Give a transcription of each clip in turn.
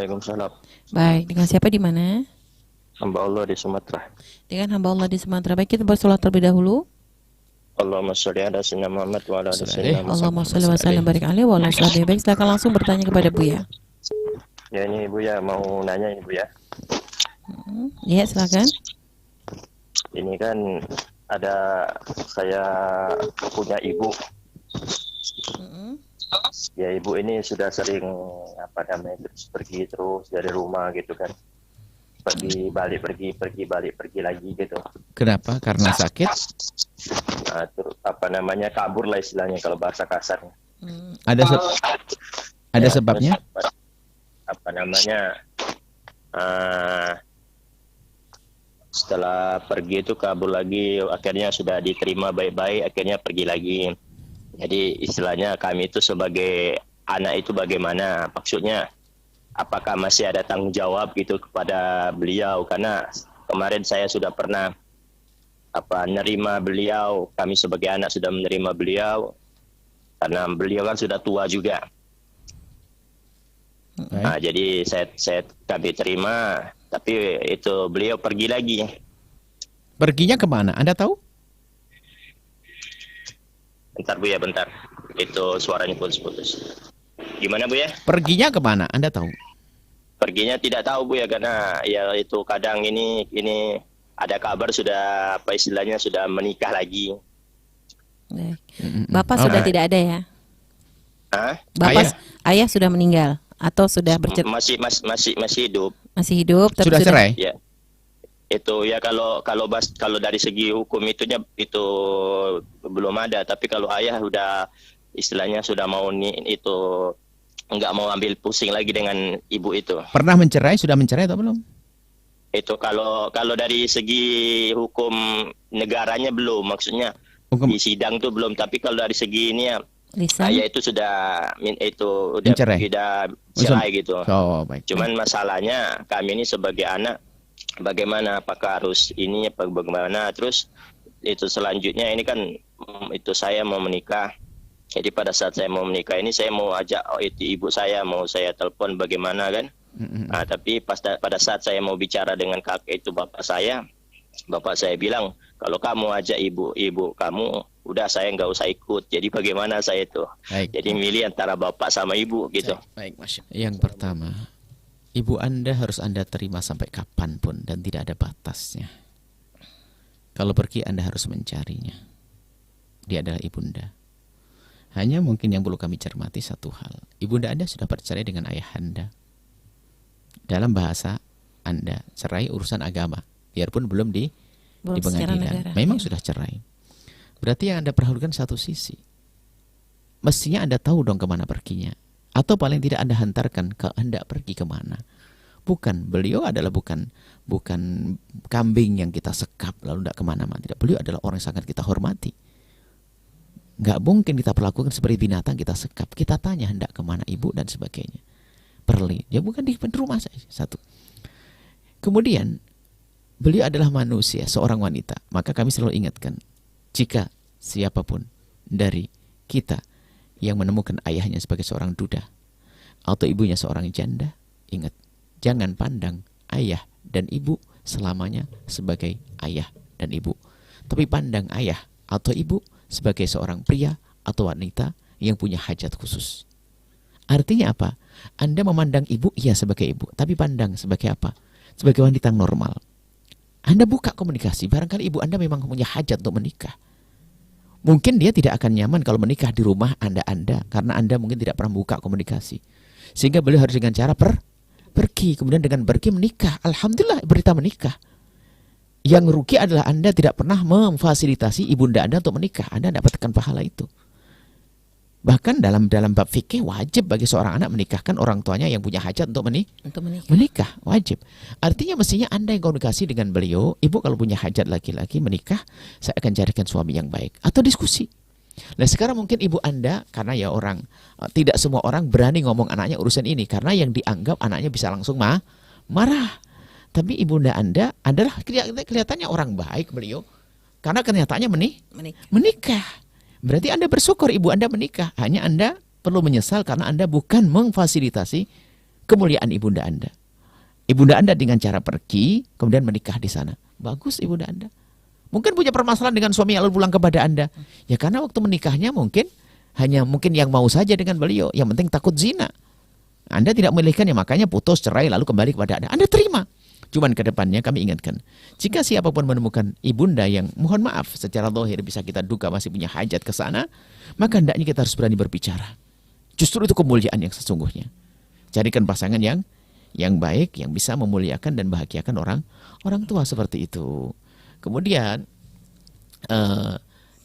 Waalaikumsalam. Baik, dengan siapa di mana? Hamba Allah di Sumatera. Dengan hamba Allah di Sumatera. Baik, kita bersolat terlebih dahulu. Allahumma sholli ala sayyidina Muhammad wa ala ali sayyidina Muhammad. Allahumma sholli wa sallim barik alaihi wa ala sahbihi. Baik, silakan langsung bertanya kepada Buya. Ya ini Ibu ya, mau nanya ini Bu ya. Ya, silakan. Ini kan ada saya punya ibu. Ya ibu ini sudah sering pergi terus dari rumah gitu kan. Pergi balik lagi gitu. Kenapa? Karena sakit? Nah, terus kabur lah istilahnya kalau bahasa kasarnya. Ada ada Ya, sebabnya? terus setelah pergi itu kabur lagi, akhirnya sudah diterima baik-baik, akhirnya pergi lagi. Jadi istilahnya kami itu sebagai anak itu bagaimana? Maksudnya apakah masih ada tanggung jawab gitu kepada beliau? Karena kemarin saya sudah pernah menerima beliau, kami sebagai anak sudah menerima beliau karena beliau kan sudah tua juga. Nah, jadi kami terima, tapi itu beliau pergi lagi. Perginya kemana? Anda tahu? Bentar Bu ya, bentar. Itu suaranya putus-putus. Gimana Bu ya? Perginya kemana? Anda tahu? Perginya tidak tahu Bu ya, karena ya itu kadang ini ada kabar sudah istilahnya sudah menikah lagi. Baik. Bapak sudah tidak ada ya? Hah? Bapak ayah sudah meninggal atau sudah bercerai? Masih hidup. Masih hidup tapi Sudah cerai? Ya. Itu ya kalau dari segi hukum itu belum ada, tapi kalau ayah udah istilahnya sudah mau itu nggak mau ambil pusing lagi dengan ibu itu. Pernah mencerai? Sudah mencerai atau belum? Itu kalau dari segi hukum negaranya belum, maksudnya Hukum di sidang tuh belum, tapi kalau dari segi ini ya lisan? ayah itu sudah Mencerai? cerai gitu. Oh, baik. Cuman masalahnya kami ini sebagai anak bagaimana, apakah harus ini apa bagaimana, terus itu selanjutnya ini kan itu saya mau menikah. Jadi pada saat saya mau menikah ini saya mau ajak itu ibu saya, mau saya telepon bagaimana kan. Nah, tapi pada saat saya mau bicara dengan kakek itu bapak saya bilang kalau kamu ajak ibu kamu udah saya nggak usah ikut. Jadi bagaimana saya itu? Baik. Jadi milih antara bapak sama ibu gitu. Baik, Masya. Yang pertama, ibu Anda harus Anda terima sampai kapanpun dan tidak ada batasnya. Kalau pergi Anda harus mencarinya. Dia adalah ibunda. Hanya mungkin yang perlu kami cermati satu hal. Ibunda Anda sudah bercerai dengan ayah Anda. Dalam bahasa Anda, cerai urusan agama. Biarpun belum di pengadilan. Memang sudah cerai. Berarti yang Anda perhatikan satu sisi. Mestinya Anda tahu dong kemana perginya. Atau paling tidak Anda hantarkan ke Anda pergi kemana. Bukan, beliau adalah bukan kambing yang kita sekap lalu tidak kemana-mana. Tidak, beliau adalah orang yang sangat kita hormati. Nggak mungkin kita perlakukan seperti binatang kita sekap. Kita tanya hendak kemana ibu dan sebagainya. Perli, dia bukan di rumah saya. Satu. Kemudian beliau adalah manusia, seorang wanita. Maka kami selalu ingatkan, jika siapapun dari kita yang menemukan ayahnya sebagai seorang duda atau ibunya seorang janda, ingat, jangan pandang ayah dan ibu selamanya sebagai ayah dan ibu. Tapi pandang ayah atau ibu sebagai seorang pria atau wanita yang punya hajat khusus. Artinya apa? Anda memandang ibu, iya sebagai ibu. Tapi pandang sebagai apa? Sebagai wanita normal. Anda buka komunikasi. Barangkali ibu Anda memang punya hajat untuk menikah. Mungkin dia tidak akan nyaman kalau menikah di rumah Anda. Karena Anda mungkin tidak pernah buka komunikasi. Sehingga beliau harus dengan cara pergi. Kemudian dengan pergi menikah. Alhamdulillah berita menikah. Yang rugi adalah Anda tidak pernah memfasilitasi ibunda Anda untuk menikah. Anda dapatkan pahala itu. Bahkan dalam bab fikih wajib bagi seorang anak menikahkan orang tuanya yang punya hajat untuk menikah. Wajib. Artinya mestinya Anda yang komunikasi dengan beliau, ibu kalau punya hajat laki-laki menikah, saya akan carikan suami yang baik. Atau diskusi. Nah sekarang mungkin ibu Anda, karena ya tidak semua orang berani ngomong anaknya urusan ini, karena yang dianggap anaknya bisa langsung marah. Tapi ibunda Anda adalah kelihatannya orang baik beliau, karena kenyataannya menikah. Berarti Anda bersyukur ibu Anda menikah. Hanya Anda perlu menyesal karena Anda bukan memfasilitasi kemuliaan ibunda Anda. Ibunda Anda dengan cara pergi, kemudian menikah di sana. Bagus ibunda Anda. Mungkin punya permasalahan dengan suami lalu pulang kepada Anda. Ya karena waktu menikahnya mungkin hanya mungkin yang mau saja dengan beliau. Yang penting takut zina. Anda tidak memilihkannya, makanya putus, cerai, lalu kembali kepada Anda. Anda terima. Cuman ke depannya kami ingatkan, jika siapapun menemukan ibunda yang mohon maaf secara zahir bisa kita duga masih punya hajat ke sana, maka hendaknya kita harus berani berbicara. Justru itu kemuliaan yang sesungguhnya. Carikan pasangan yang baik, yang bisa memuliakan dan bahagiakan orang tua seperti itu. Kemudian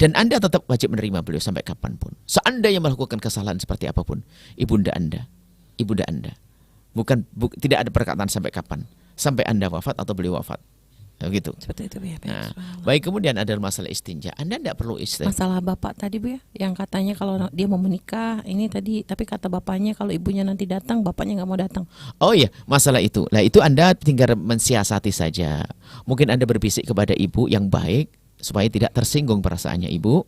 dan Anda tetap wajib menerima beliau sampai kapanpun. Seandainya melakukan kesalahan seperti apapun, ibunda Anda, tidak ada perkataan sampai kapan, sampai Anda wafat atau beliau wafat. Begitu. Seperti itu Bu ya. Nah, baik, kemudian ada masalah istinja. Anda tidak perlu istinja. Masalah bapak tadi Bu ya, yang katanya kalau dia mau menikah ini tadi, tapi kata bapaknya kalau ibunya nanti datang, bapaknya nggak mau datang. Oh iya, masalah itu. Nah itu Anda tinggal mensiasati saja. Mungkin Anda berbisik kepada ibu yang baik supaya tidak tersinggung perasaannya ibu,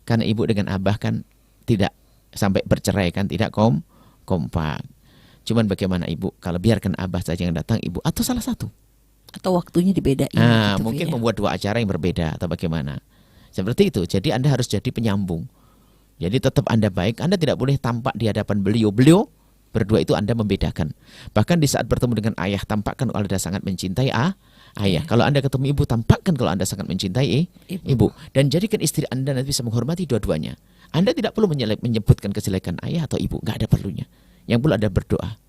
karena ibu dengan abah kan tidak sampai bercerai kan, tidak kompak. Cuman bagaimana ibu kalau biarkan abah saja yang datang, ibu atau salah satu. Atau waktunya dibedain. Nah, gitu, mungkin ya. membuat dua acara yang berbeda atau bagaimana. Seperti itu. Jadi Anda harus jadi penyambung. Jadi tetap Anda baik. Anda tidak boleh tampak di hadapan beliau. Beliau berdua itu Anda membedakan. Bahkan di saat bertemu dengan ayah, tampakkan kalau Anda sangat mencintai ayah. Kalau Anda ketemu ibu, tampakkan kalau Anda sangat mencintai ibu. Dan jadikan istri Anda nanti bisa menghormati dua-duanya. Anda tidak perlu menyebutkan kejelekan ayah atau ibu. Nggak ada perlunya. Yang perlu Anda berdoa.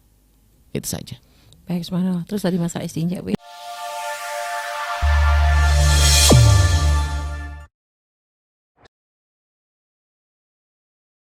Itu saja. Baik, subhanallah. Terus tadi masalah istinja Bu ya.